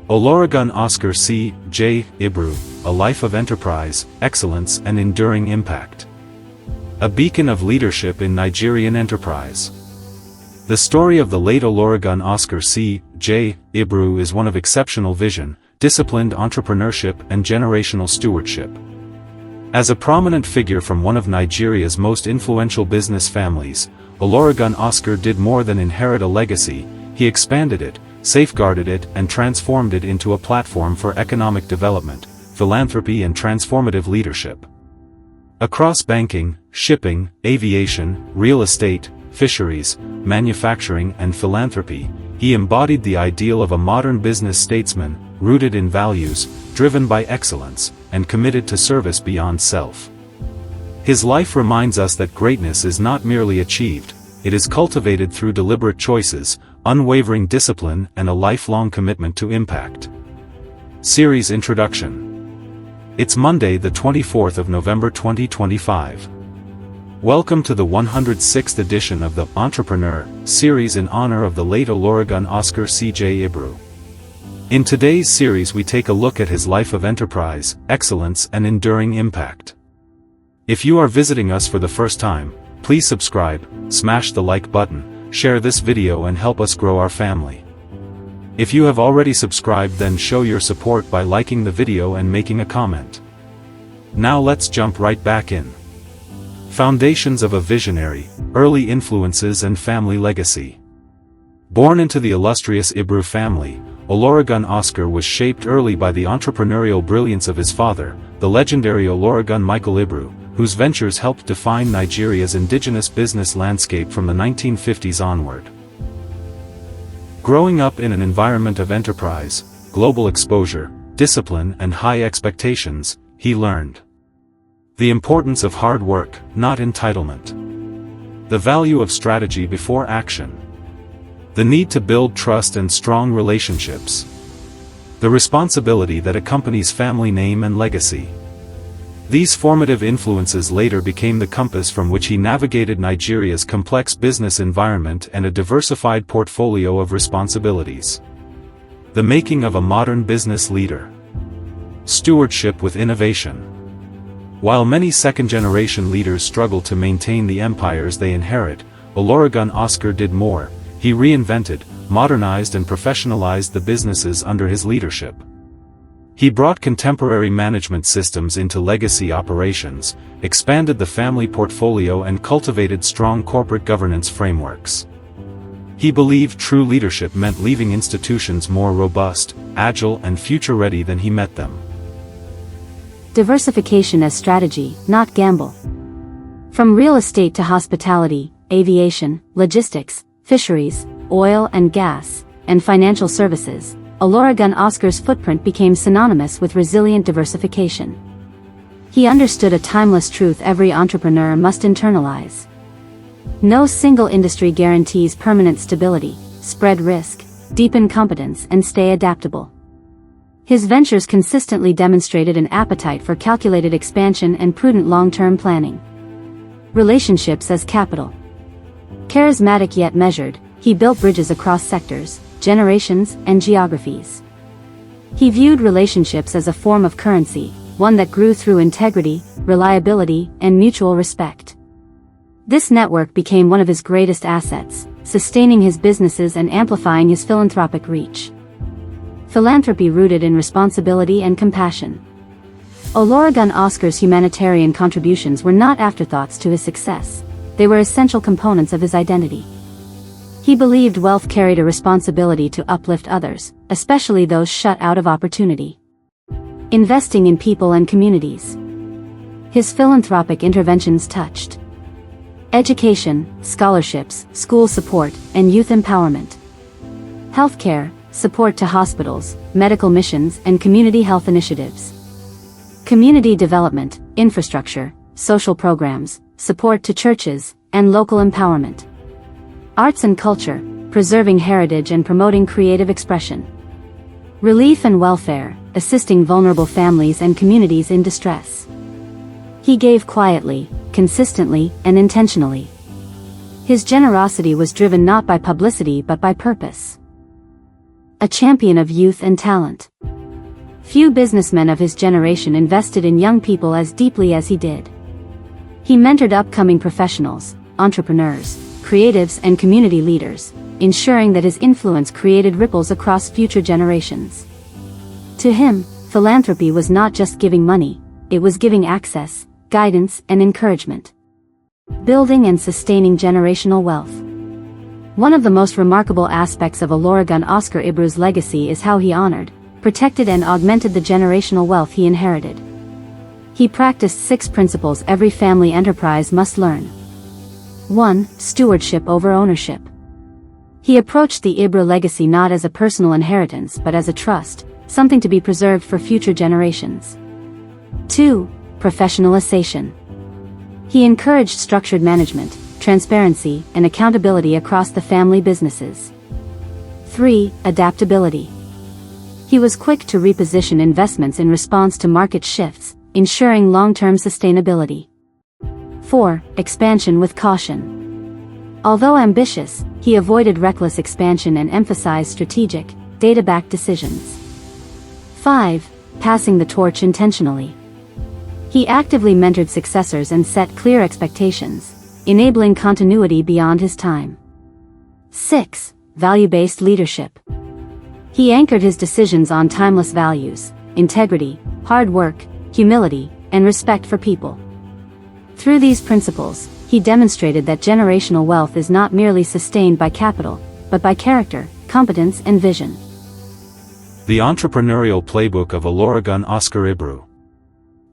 Olorogun Oskar C. J. Ibru, A Life of Enterprise, Excellence and Enduring Impact. A beacon of leadership in Nigerian enterprise. The story of the late Olorogun Oskar C. J. Ibru is one of exceptional vision, disciplined entrepreneurship and generational stewardship. As a prominent figure from one of Nigeria's most influential business families, Olorogun Oskar did more than inherit a legacy. He expanded it, safeguarded it and transformed it into a platform for economic development, philanthropy and transformative leadership. Across banking, shipping, aviation, real estate, fisheries, manufacturing and philanthropy, he embodied the ideal of a modern business statesman, rooted in values, driven by excellence, and committed to service beyond self. His life reminds us that greatness is not merely achieved, it is cultivated through deliberate choices, unwavering discipline and a lifelong commitment to impact. Series Introduction. It's Monday, the 24th of November 2025. Welcome to the 106th edition of the Entrepreneur series in honor of the late Olorogun Oskar C. J. Ibru. In today's series we take a look at his life of enterprise, excellence and enduring impact. If you are visiting us for the first time, please subscribe, smash the like button, share this video and help us grow our family. If you have already subscribed, then show your support by liking the video and making a comment. Now let's jump right back in. Foundations of a visionary, early influences and family legacy. Born into the illustrious Ibru family, Olorogun Oskar was shaped early by the entrepreneurial brilliance of his father, the legendary Olorogun Michael Ibru, whose ventures helped define Nigeria's indigenous business landscape from the 1950s onward. Growing up in an environment of enterprise, global exposure, discipline and high expectations, he learned the importance of hard work, not entitlement. The value of strategy before action. The need to build trust and strong relationships. The responsibility that accompanies family name and legacy. These formative influences later became the compass from which he navigated Nigeria's complex business environment and a diversified portfolio of responsibilities. The making of a modern business leader. Stewardship with innovation. While many second-generation leaders struggle to maintain the empires they inherit, Olorogun Oskar did more. He reinvented, modernized and professionalized the businesses under his leadership. He brought contemporary management systems into legacy operations, expanded the family portfolio and cultivated strong corporate governance frameworks. He believed true leadership meant leaving institutions more robust, agile and future-ready than he met them. Diversification as strategy, not gamble. From real estate to hospitality, aviation, logistics, fisheries, oil and gas, and financial services, Olorogun Oskar's footprint became synonymous with resilient diversification. He understood a timeless truth every entrepreneur must internalize. No single industry guarantees permanent stability. Spread risk, deepen competence and stay adaptable. His ventures consistently demonstrated an appetite for calculated expansion and prudent long-term planning. Relationships as capital. Charismatic yet measured, he built bridges across sectors, generations, and geographies. He viewed relationships as a form of currency, one that grew through integrity, reliability, and mutual respect. This network became one of his greatest assets, sustaining his businesses and amplifying his philanthropic reach. Philanthropy rooted in responsibility and compassion. Olorogun Oskar's humanitarian contributions were not afterthoughts to his success, they were essential components of his identity. He believed wealth carried a responsibility to uplift others, especially those shut out of opportunity. Investing in people and communities. His philanthropic interventions touched education, scholarships, school support, and youth empowerment. Healthcare, support to hospitals, medical missions, and community health initiatives. Community development, infrastructure, social programs, support to churches, and local empowerment. Arts and culture, preserving heritage and promoting creative expression. Relief and welfare, assisting vulnerable families and communities in distress. He gave quietly, consistently, and intentionally. His generosity was driven not by publicity but by purpose. a champion of youth and talent. Few businessmen of his generation invested in young people as deeply as he did. He mentored upcoming professionals, entrepreneurs, creatives and community leaders, ensuring that his influence created ripples across future generations. To him, philanthropy was not just giving money, it was giving access, guidance and encouragement. Building and sustaining generational wealth. One of the most remarkable aspects of Olorogun Oskar Ibru's legacy is how he honored, protected and augmented the generational wealth he inherited. He practiced 6 principles every family enterprise must learn. 1. Stewardship over ownership. He approached the Ibru legacy not as a personal inheritance but as a trust, something to be preserved for future generations. 2. Professionalization. He encouraged structured management, transparency, and accountability across the family businesses. 3. Adaptability. He was quick to reposition investments in response to market shifts, ensuring long-term sustainability. 4. Expansion with caution. Although ambitious, he avoided reckless expansion and emphasized strategic, data-backed decisions. 5. Passing the torch intentionally. He actively mentored successors and set clear expectations, enabling continuity beyond his time. 6. Value-based leadership. He anchored his decisions on timeless values, integrity, hard work, humility, and respect for people. Through these principles, he demonstrated that generational wealth is not merely sustained by capital, but by character, competence, and vision. The Entrepreneurial Playbook of Olorogun Oskar Ibru.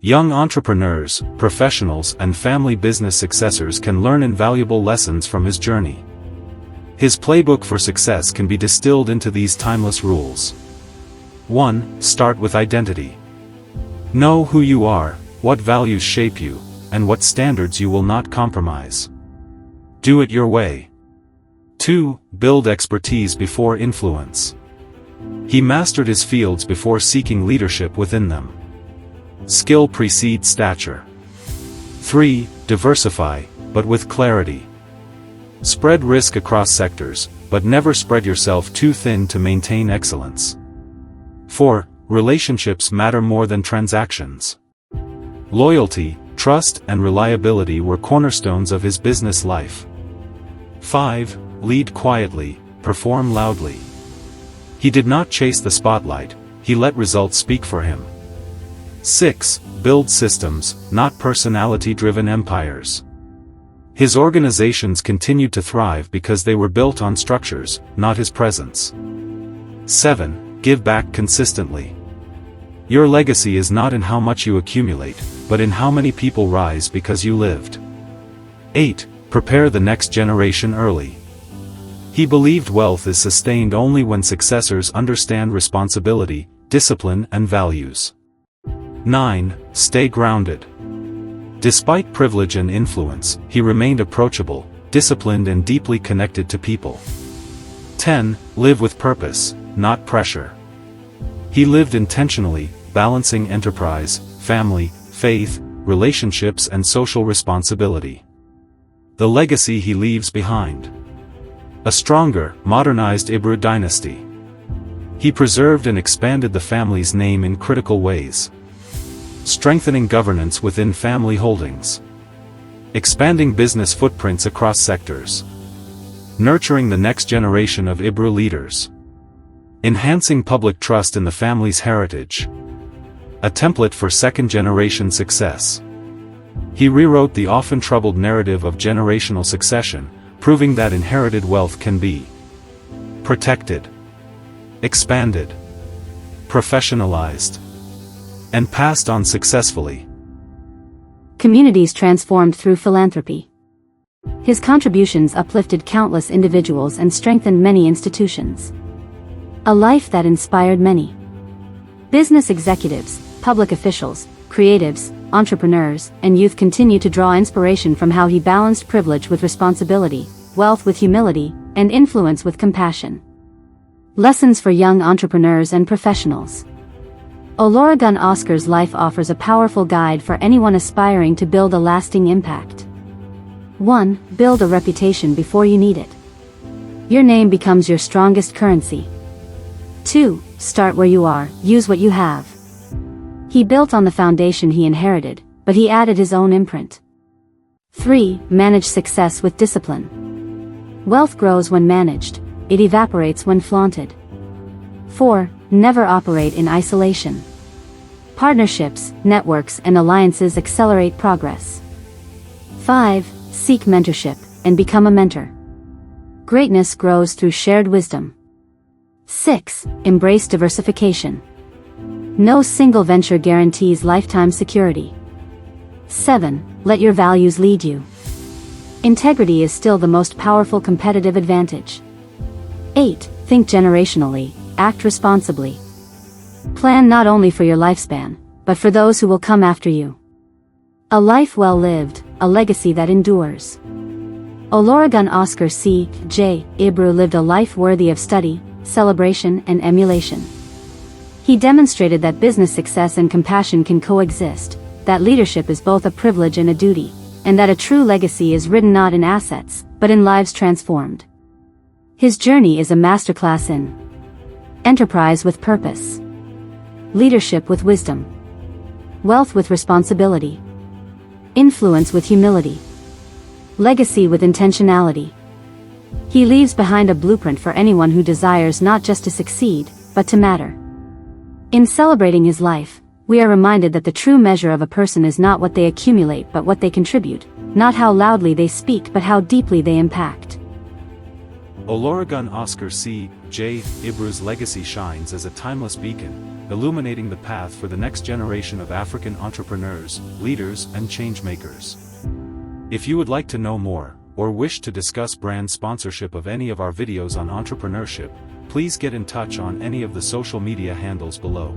Young entrepreneurs, professionals, and family business successors can learn invaluable lessons from his journey. His playbook for success can be distilled into these timeless rules. 1. Start with identity. Know who you are, what values shape you, and what standards you will not compromise. Do it your way. 2. Build expertise before influence. He mastered his fields before seeking leadership within them. Skill precedes stature. 3. Diversify, but with clarity. Spread risk across sectors, but never spread yourself too thin to maintain excellence. 4. Relationships matter more than transactions. Loyalty, trust, and reliability were cornerstones of his business life. 5. Lead quietly, perform loudly. He did not chase the spotlight, he let results speak for him. 6. Build systems, not personality-driven empires. His organizations continued to thrive because they were built on structures, not his presence. 7. Give back consistently. Your legacy is not in how much you accumulate, but in how many people rise because you lived. 8. Prepare the next generation early. He believed wealth is sustained only when successors understand responsibility, discipline, and values. 9. Stay grounded. Despite privilege and influence, he remained approachable, disciplined, and deeply connected to people. 10. Live with purpose, not pressure. He lived intentionally, balancing enterprise, family, faith, relationships, and social responsibility. The legacy he leaves behind. A stronger, modernized Ibru dynasty. He preserved and expanded the family's name in critical ways. Strengthening governance within family holdings. Expanding business footprints across sectors. Nurturing the next generation of Ibru leaders. Enhancing public trust in the family's heritage. A template for second-generation success. He rewrote the often troubled narrative of generational succession, proving that inherited wealth can be protected, expanded, professionalized, and passed on successfully. Communities transformed through philanthropy. His contributions uplifted countless individuals and strengthened many institutions. A life that inspired many. Business executives, public officials, creatives, entrepreneurs, and youth continue to draw inspiration from how he balanced privilege with responsibility, wealth with humility, and influence with compassion. Lessons for young entrepreneurs and professionals. Olorogun Oskar's life offers a powerful guide for anyone aspiring to build a lasting impact. 1. Build a reputation before you need it. Your name becomes your strongest currency. 2. Start where you are, use what you have. He built on the foundation he inherited, but he added his own imprint. 3. Manage success with discipline. Wealth grows when managed, it evaporates when flaunted. 4. Never operate in isolation. Partnerships, networks, and alliances accelerate progress. 5. Seek mentorship, and become a mentor. Greatness grows through shared wisdom. 6. Embrace diversification. No single venture guarantees lifetime security. 7. Let your values lead you. Integrity is still the most powerful competitive advantage. 8. Think generationally, act responsibly. Plan not only for your lifespan, but for those who will come after you. A life well lived, a legacy that endures. Olorogun Oskar C. Ibru lived a life worthy of study, celebration, and emulation. He demonstrated that business success and compassion can coexist, that leadership is both a privilege and a duty, and that a true legacy is written not in assets, but in lives transformed. His journey is a masterclass in enterprise with purpose, leadership with wisdom, wealth with responsibility, influence with humility, legacy with intentionality. He leaves behind a blueprint for anyone who desires not just to succeed, but to matter. In celebrating his life, we are reminded that the true measure of a person is not what they accumulate but what they contribute, not how loudly they speak but how deeply they impact. Olorogun Oskar C. Ibru's legacy shines as a timeless beacon, illuminating the path for the next generation of African entrepreneurs, leaders, and changemakers. If you would like to know more, or wish to discuss brand sponsorship of any of our videos on entrepreneurship, please get in touch on any of the social media handles below.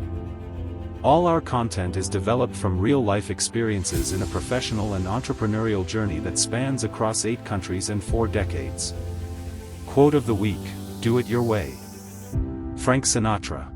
All our content is developed from real-life experiences in a professional and entrepreneurial journey that spans across 8 countries and 4 decades. Quote of the week: "Do it your way." Frank Sinatra.